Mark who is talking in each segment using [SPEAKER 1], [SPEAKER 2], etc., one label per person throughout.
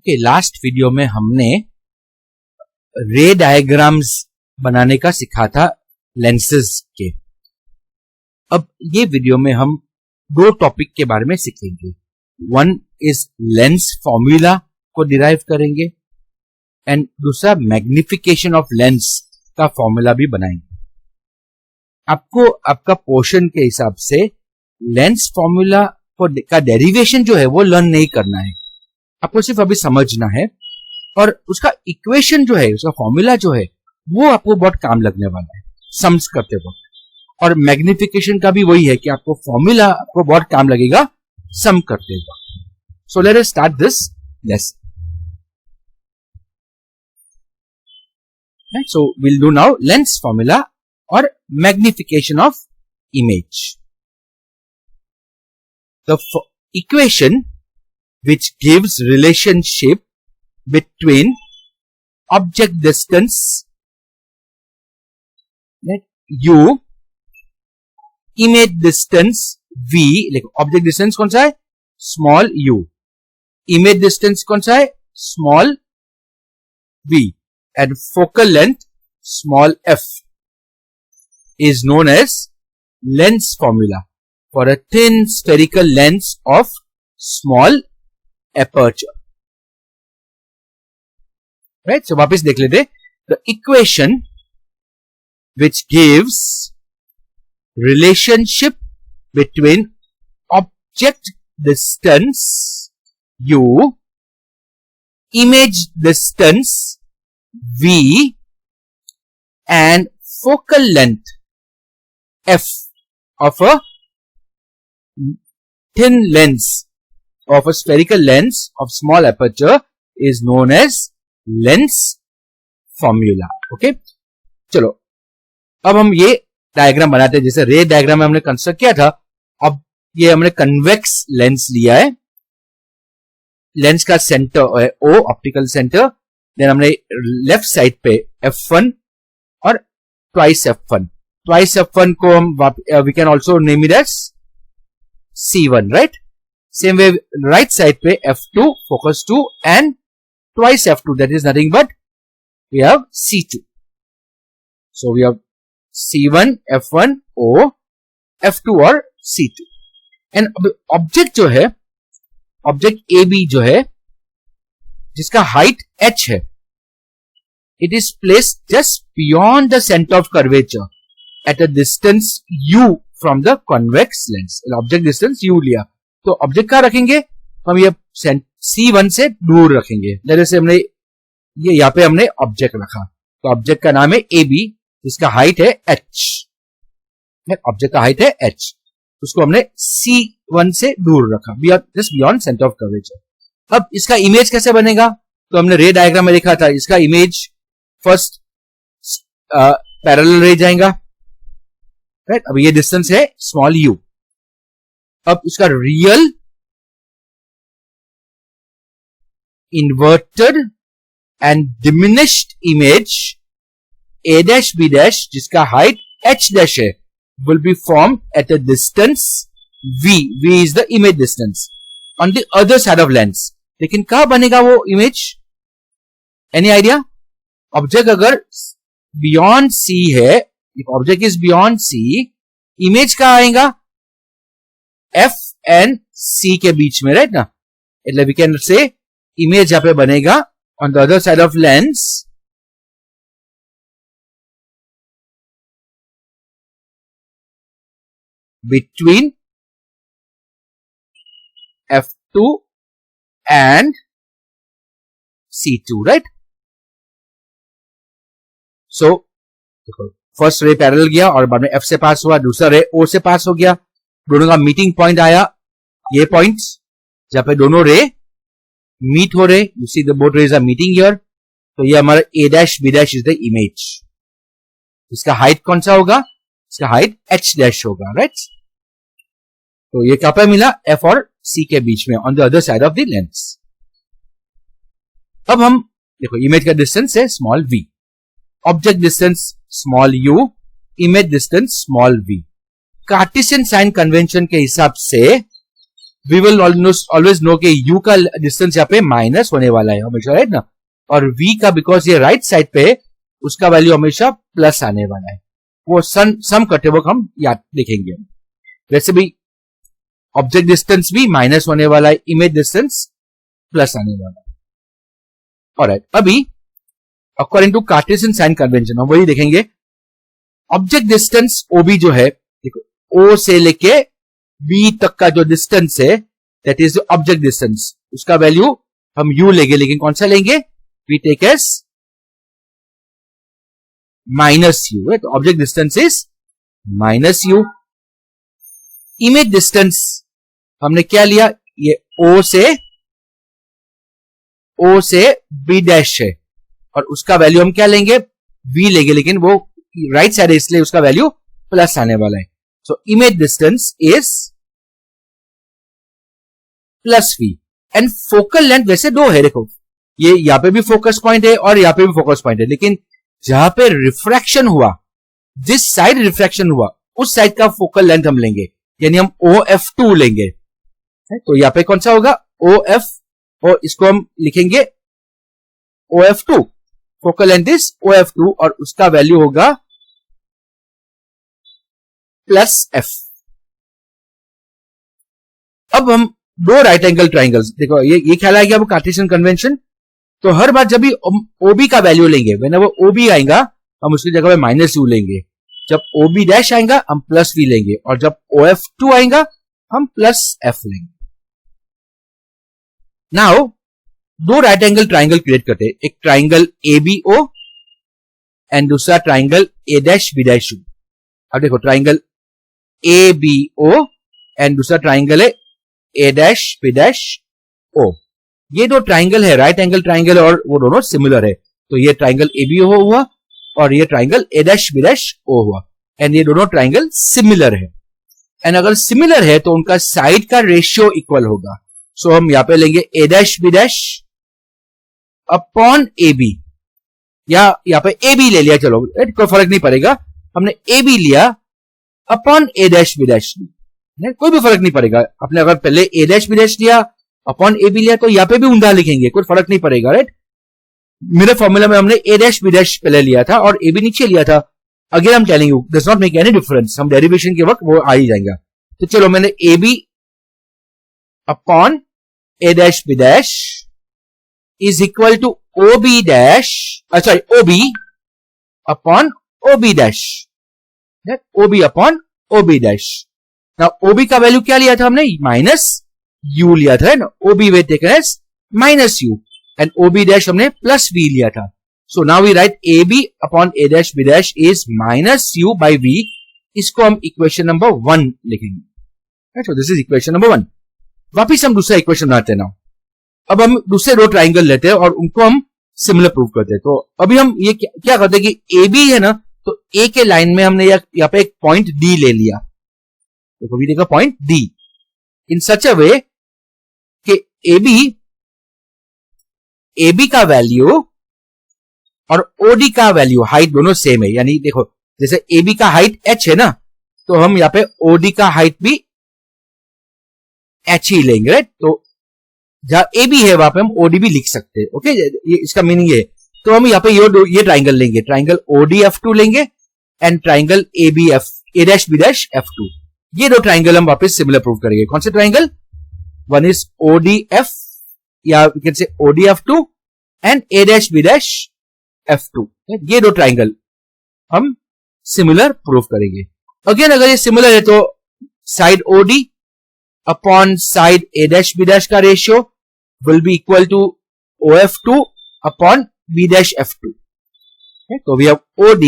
[SPEAKER 1] Okay, last video में हमने रे डायग्राम्स बनाने का सीखा था लेंसेज के। अब ये वीडियो में हम दो टॉपिक के बारे में सीखेंगे। वन इज लेंस फॉर्मूला को डिराइव करेंगे एंड दूसरा मैग्निफिकेशन ऑफ लेंस का फॉर्मूला भी बनाएंगे। आपको आपका पोर्शन के हिसाब से लेंस फॉर्मूला का डेरिवेशन जो है वो लर्न नहीं करना है, आपको सिर्फ अभी समझना है। और उसका इक्वेशन जो है, उसका फॉर्मूला जो है वो आपको बहुत काम लगने वाला है सम्स करते वक्त। और मैग्निफिकेशन का भी वही है कि आपको फॉर्मूला आपको बहुत काम लगेगा सम करते वक्त। So let us start this lesson. So we'll do now lens formula or magnification of image. The equation which gives relationship between object distance u, image distance v, like object distance कौन सा है small u, image distance कौन सा है small v, and focal length small f is known as lens formula for a thin spherical lens of small aperture. Right? So वापस देख लेते, the equation which gives relationship between object distance u, image distance v and focal length f of a thin lens of a spherical lens of small aperture is known as lens formula. Okay, चलो अब हम ये diagram बनाते हैं। जैसे रे diagram में हमने कंस्ट्रक्ट किया था, अब ये हमने कन्वेक्स लेंस लिया है। लेंस का सेंटर है O, ऑप्टिकल सेंटर। देन हमने लेफ्ट साइड पे F1 और ट्वाइस F1। ट्वाइस F1 को हम we can also name it as C1, right. Same way right side पे F2, focus 2 and twice F2, that is nothing but we have C2। So we have C1, F1, O, F2 और C2। And object जो है, object AB जो है जिसका height h है, it is placed just beyond the center of curvature at a distance u from the convex lens. Object distance u लिया, तो object कहां रखेंगे, हम ये C1 से दूर रखेंगे। जैसे हमने ये यहाँ पे हमने ऑब्जेक्ट रखा, तो ऑब्जेक्ट का नाम है AB जिसका हाइट है h। ऑब्जेक्ट का हाइट है h, उसको हमने C1 से दूर रखा, just beyond centre of curvature. अब इसका इमेज कैसे बनेगा, तो हमने रे डायग्राम में देखा था। इसका इमेज फर्स्ट पैरेलल रे जाएगा, राइट। अब ये डिस्टेंस है स्मॉल u। अब इसका real inverted and diminished image a dash b dash जिसका हाइट h dash है will be formed at a distance v is the image distance on the other side of lens। लेकिन कहां बनेगा वो image, any idea? Object अगर beyond C है, object is beyond C, image कहां आएगा, F and C के बीच में, राइट ना। मतलब वी कैन से इमेज यहां पे बनेगा on the other side of lens between F2 and C2, right? So first ray parallel गया और बाद में F से पास हुआ, दूसरा रे O से पास हो गया, दोनों का मीटिंग पॉइंट आया, ये पॉइंट्स जहां पे दोनों रे मीट हो रहे, you see the both rays are meeting here. तो ये हमारा A dash B dash is the image. इसका हाइट कौन सा होगा, इसका हाइट H dash होगा, राइट। तो ये कहां पर मिला, F और C के बीच में, on the other side of the lens. अब हम देखो, इमेज का डिस्टेंस है small v, object distance small u, image distance small v। Cartesian sign convention के हिसाब से वी विल ऑलवेज नो कि u का डिस्टेंस यहाँ पे माइनस होने वाला है हमेशा, राइट ना, और v का बिकॉज ये राइट साइड पे उसका वैल्यू हमेशा प्लस आने वाला है। वो सम करते वक्त हम याद देखेंगे। वैसे भी ऑब्जेक्ट डिस्टेंस भी माइनस होने वाला है, इमेज डिस्टेंस प्लस आने वाला है। ऑलराइट, अभी according to Cartesian sign convention हम वही देखेंगे। ऑब्जेक्ट डिस्टेंस OB जो है, देखो O से लेके B तक का जो डिस्टेंस है दैट इज ऑब्जेक्ट डिस्टेंस, उसका वैल्यू हम U लेंगे, लेकिन कौन सा लेंगे, we take as minus U, तो object distance is minus U। Image distance हमने क्या लिया, ये O से B डैश है और उसका वैल्यू हम क्या लेंगे, V लेंगे, लेकिन वो राइट साइड है इसलिए उसका वैल्यू प्लस आने वाला है। So image distance is plus V and focal length वैसे दो है, देखो ये यहां पे भी फोकस पॉइंट है और यहां पे भी फोकस पॉइंट है, लेकिन जहां पे रिफ्रैक्शन हुआ, जिस साइड रिफ्रैक्शन हुआ उस साइड का फोकल लेंथ हम लेंगे, यानी हम OF2 लेंगे। तो यहां पे कौन सा होगा, OF, और इसको हम लिखेंगे OF2, focal length is OF2 और उसका वैल्यू होगा प्लस F। अब हम दो राइट एंगल ट्राइंगल्स, देखो ये ख्याल है कि अब कार्टेशियन कन्वेंशन, तो हर बार जब भी OB का वैल्यू लेंगे, व्हेनेवर OB आएगा हम उसकी जगह पे माइनस U लेंगे, जब OB डैश आएगा हम प्लस V लेंगे, और जब OF2 आएगा हम प्लस F लेंगे। नाउ दो राइट एंगल ट्राइंगल क्रिएट करते हैं, एक ट्राइंगल ABO एंड दूसरा ट्राइंगल A'-B'। अब देखो ट्राइंगल ABO एंड दूसरा ट्राइंगल है A'-B'-O। ये दो ट्राइंगल है, राइट एंगल ट्राइंगल, और वो दोनों सिमिलर है, तो ये ट्राइंगल ABO हुआ और ये ट्राइंगल A'-B'-O हुआ, एंड ये दोनों ट्राइंगल सिमिलर है। एंड अगर सिमिलर है तो उनका साइड का रेशियो इक्वल होगा। सो हम यहां पे लेंगे A'-B' अपॉन AB, या यहां पे AB ले लिया, चलो कोई फर्क नहीं पड़ेगा, हमने AB लिया अपॉन A'-B', कोई भी फर्क नहीं पड़ेगा। आपने अगर पहले A'-B' लिया अपॉन AB लिया तो यहां पे भी ऊंधा लिखेंगे, कोई फर्क नहीं पड़ेगा, राइट। मेरे फॉर्मूला में हमने A'-B' पहले लिया था और AB नीचे लिया था। Again I am telling you does not make any difference, हम डेरिवेशन के वक्त वो आ ही जाएगा। तो चलो मैंने AB upon A'-B' is equal to OB dash, sorry OB upon OB dash, OB upon OB dash. Now OB का वैल्यू क्या लिया था हमने, माइनस U लिया था ना, OB we taken as minus U and OB dash हमने plus V लिया था। So now we write AB upon A'-B' is minus U by V। इसको हम इक्वेशन नंबर 1 लिखेंगे। So this is equation number 1। वापिस हम दूसरा इक्वेशन बनाते हैं ना। अब हम दूसरे दो ट्राइंगल लेते हैं और उनको हम सिमिलर प्रूव करते हैं। तो अभी हम ये क्या करते हैं कि AB है ना, तो A के लाइन में हमने यहाँ पे एक पॉइंट D ले लिया, देखो we take a point D in such a way कि AB का वैल्यू और OD का वैल्यू, हाइट दोनों सेम है, यानी देखो जैसे AB का हाइट h है ना, तो हम यहाँ पे OD का हाइट भी h ही लेंगे, राइट। तो जहां AB है वहां पे हम OD भी लिख सकते हैं, ओके, ये इसका मीनिंग है। तो हम यहाँ पे ये ट्राइंगल लेंगे, ट्राइंगल ODF2 लेंगे एंड ट्राइंगल A'-B'-F2। ये दो ट्राइंगल हम वापस सिमिलर प्रूव करेंगे। कौन से ट्राइंगल, वन इज ODF या can say ODF2 and A'-B'-F2। ये दो ट्राइंगल हम सिमिलर प्रूव करेंगे। अगेन अगर ये सिमिलर है तो side OD upon side A'-B' का ratio will be equal to OF2 upon B'-F2। तो we have OD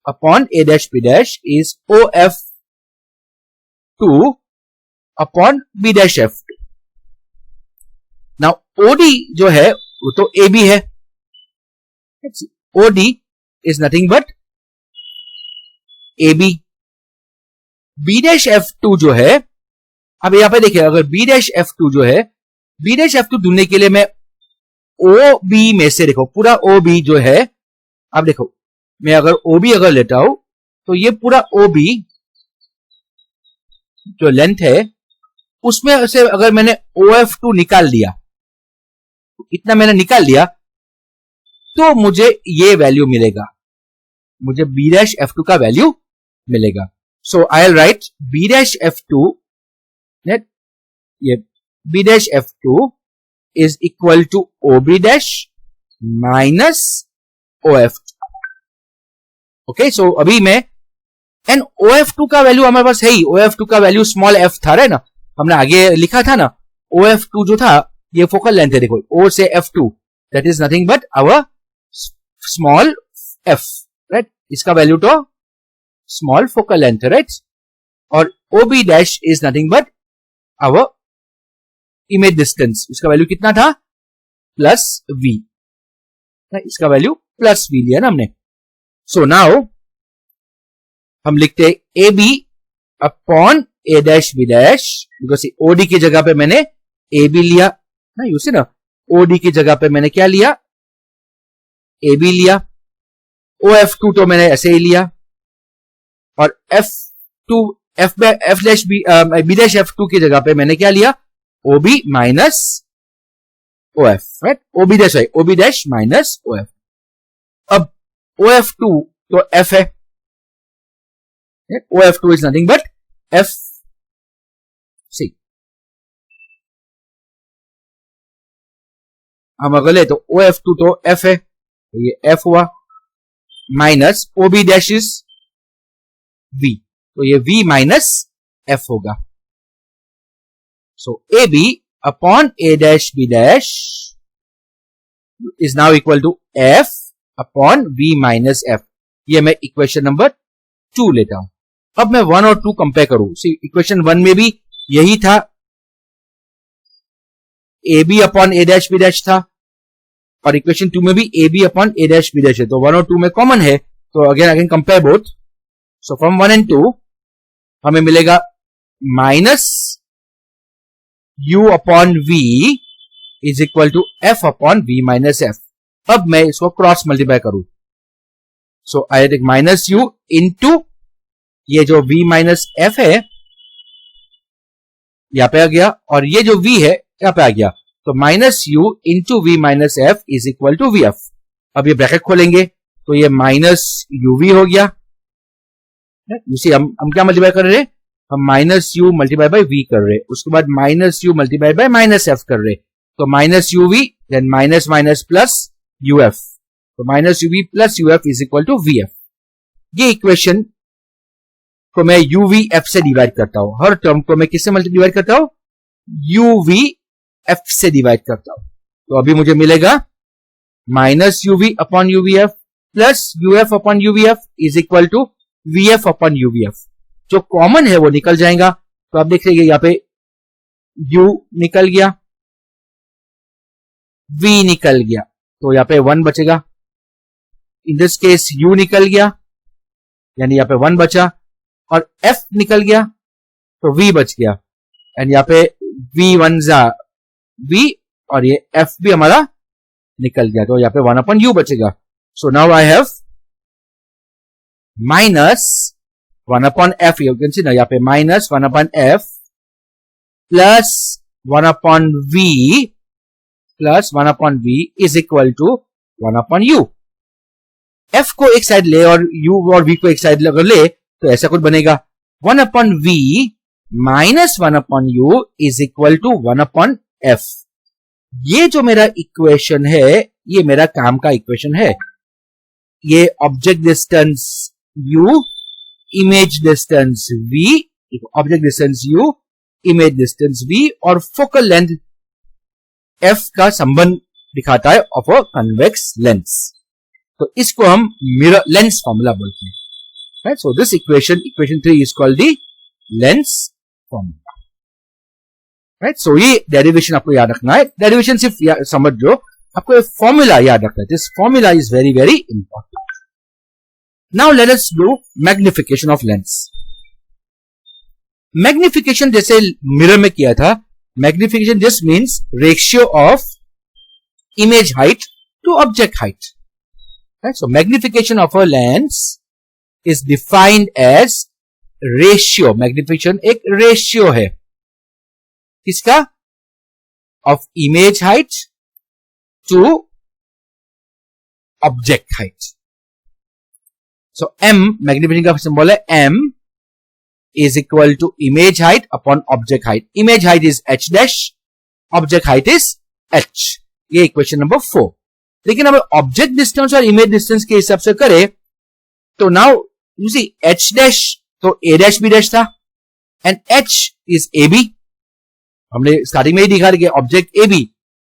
[SPEAKER 1] upon A'-B' is OF2 upon B'-F2। Now OD जो है वो तो AB है, OD is nothing but AB। B'-F2 जो है, अब यहां पे देखिए अगर B'-F2 जो है, B'-F2 ढूंढने के लिए मैं OB में से, देखो पूरा OB जो है, अब देखो मैं अगर OB अगर लेता हूं तो ये पूरा OB जो लेंथ है उसमें से अगर मैंने OF2 निकाल दिया, इतना मैंने निकाल दिया, तो मुझे ये वैल्यू मिलेगा, मुझे B'(F2) का वैल्यू मिलेगा. सो आई विल राइट B'(F2), ये B'(F2) is equal to OB' minus OF2. Okay, so अभी मैं एंड OF2 का वैल्यू हमारे पास है ही. OF2 का वैल्यू स्मॉल f था, है ना, हमने आगे लिखा था ना. OF2 जो था ये फोकल लेंथ है, देखो O से F2, that is nothing but our small f, right. इसका वैल्यू तो स्मॉल फोकल लेंथ है, राइट. और OB' is nothing but our image distance. इसका वैल्यू कितना था? Plus v. इसका वैल्यू प्लस v लिया ना हमने. सो नाउ हम लिखते AB upon A'(B'), because OD की जगह पे मैंने AB लिया ना, यू सी ना, OD की जगह पे मैंने क्या लिया? AB लिया. OF2 तो मैंने ऐसे ही लिया, और B'(F2) की जगह पे मैंने क्या लिया? OB minus OF, right. OB' minus OF. अब OF2 तो F है, OF2 is nothing but F. सी, हम अगर ले तो OF2 तो F है, तो ये F हुआ, माइनस OB' इज V, तो ये V माइनस F होगा. सो AB upon A'(B') is now equal to F upon V minus F. ये मैं इक्वेशन नंबर 2 लेता हूं. अब मैं 1 और 2 कंपेयर करूं. सी, इक्वेशन 1 में भी यही था, AB अपॉन A'(B') था, और इक्वेशन 2 में भी AB अपॉन A'(B' है. तो 1 और 2 में कॉमन है, तो again compare both. So from 1 and 2 हमें मिलेगा minus U upon V is equal to F upon V minus F. अब मैं इसको क्रॉस मल्टीप्लाई करूं. So I take minus U into ये जो V माइनस F है यहां पे आ गया, और ये जो V है यहां पे आ गया. तो minus U into V minus F is equal to VF. अब ये ब्रैकेट खोलेंगे तो ये माइनस UV हो गया. इसी हम क्या मल्टीप्लाई कर रहे हैं? हम minus U multiply by V कर रहे हैं, उसके बाद minus U multiply by minus F कर रहे हैं. तो minus UV then minus minus plus UF. तो minus UV plus UF is equal to VF. ये इक्वेशन को मैं UVF से डिवाइड करता हूं. हर टर्म को मैं किससे डिवाइड करता हूं? UVF से डिवाइड करता हूं. तो अभी मुझे मिलेगा minus UV upon UVF plus UF upon UVF is equal to VF upon UVF. जो कॉमन है वो निकल जाएगा. तो आप देख लीजिए यहां पे U निकल गया, V निकल गया, तो यहां पे 1 बचेगा. इन दिस केस U निकल गया, यानी यहां पे 1 बचा, और F निकल गया तो V बच गया, एंड यहां पे V1 जा V, और ये F भी हमारा निकल गया, तो यहां पे 1 अपॉन U बचेगा. So now I have minus 1 upon F. You can see ना, यहां पे minus 1 upon F plus 1 upon V plus 1 upon V is equal to 1 upon U. F को एक साइड ले और U और V को एक साइड अगर ले तो ऐसा कुछ बनेगा. 1 upon V minus 1 upon U is equal to 1 upon F. ये जो मेरा इक्वेशन है ये मेरा काम का इक्वेशन है. ये object distance U, image distance V, object distance U, image distance V और फोकल लेंथ F का संबंध दिखाता है ऑफ अ कन्वेक्स लेंस. तो इसको हम मिरर लेंस फॉर्मूला बोलते हैं. Right. So this equation 3 is called the lens formula. Right. So ये डेरिवेशन आपको याद रखना है. डेरिवेशन सिर्फ समझ लो, आपको फॉर्मूला याद रखना है. This formula is very very important. Now let us do magnification of lens. Magnification जैसे मिरर में किया था, magnification just means ratio of image height to object height. So magnification of a lens is defined as ratio. Magnification एक ratio है. किसका? Of image height to object height. So m magnification का symbol है m is equal to image height upon object height. Image height is h dash, object height is h. ये equation number 4. लेकिन अगर object distance और image distance के हिसाब से करें तो now you see h dash तो a डैश b डैश था एंड h इज ab. हमने स्टार्टिंग में ही दिखा कि object ab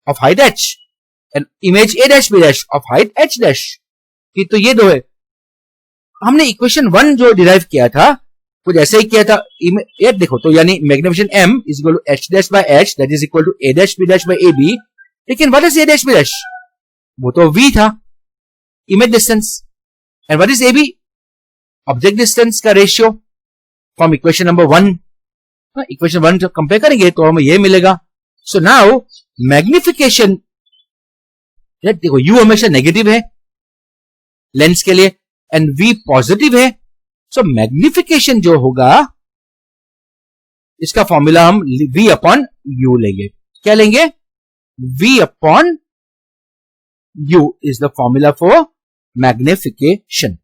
[SPEAKER 1] of height h and image a dash b dash of height h dash. तो ये दो है. हमने इक्वेशन 1 जो डिराइव किया था कुछ ऐसे ही किया था. ये देखो तो यानी magnification m is equal to h dash by h that is equal to a dash b dash by ab. लेकिन what is a dash b dash? वो तो v था image distance. And what is ab? Object distance का ratio from equation number 1. Equation 1 जो compare करेंगे तो हमें ये मिलेगा. सो नाउ मैग्निफिकेशन, देखो u हमेशा नेगेटिव है लेंस के लिए एंड v पॉजिटिव है. सो मैग्निफिकेशन जो होगा इसका फॉर्मूला हम v अपॉन u लेंगे. क्या लेंगे? v upon u is the formula for magnification.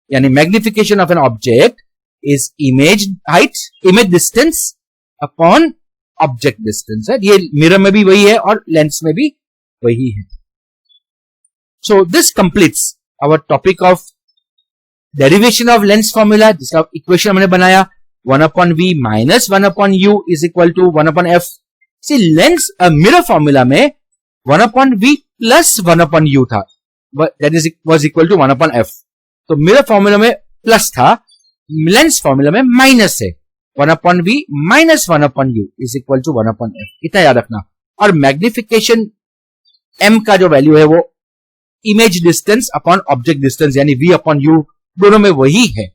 [SPEAKER 1] यानी magnification of an object is image height, image distance upon object distance. ये मिरर में भी वही है और लेंस में भी वही है. So this completes our topic of derivation of lens formula. जिसका इक्वेशन हमने बनाया 1 upon v minus 1 upon u is equal to 1 upon f. See lens mirror formula में 1 upon v plus 1 upon u था, that is was equal to 1 upon f. तो mirror formula में plus था, lens formula में minus है. 1 upon v minus 1 upon u is equal to 1 upon f. इतना याद रखना. और मैग्निफिकेशन m का जो वैल्यू है वो image distance upon object distance यानी v अपॉन u दोनों में वही है.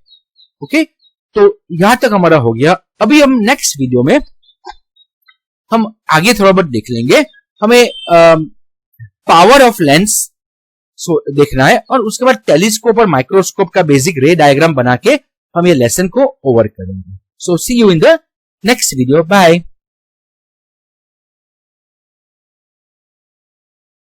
[SPEAKER 1] ओके, तो यहां तक हमारा हो गया. अभी हम नेक्स्ट वीडियो में हम आगे थोड़ा बहुत देख लेंगे. हमें पावर ऑफ लेंस देखना है और उसके बाद टेलीस्कोप और माइक्रोस्कोप का बेसिक रे डायग्राम बना के हम ये लेसन को ओवर करेंगे. So see you in the next video. Bye.